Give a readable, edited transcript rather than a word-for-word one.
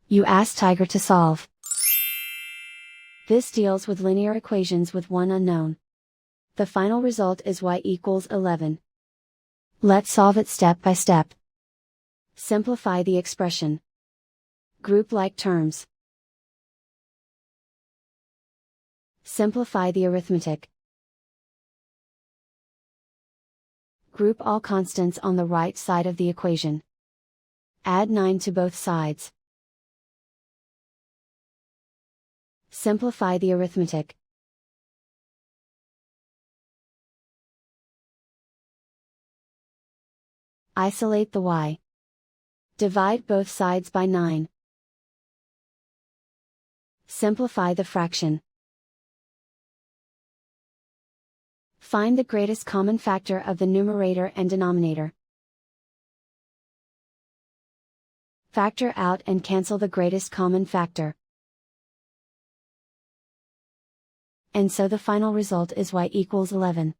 You ask Tiger to solve. This deals with linear equations with one unknown. The final result is y equals 11. Let's solve it step by step. Simplify the expression. Group like terms. Simplify the arithmetic. Group all constants on the right side of the equation. Add 9 to both sides. Simplify the arithmetic. Isolate the y. Divide both sides by 9. Simplify the fraction. Find the greatest common factor of the numerator and denominator. Factor out and cancel the greatest common factor. And so the final result is y equals 11.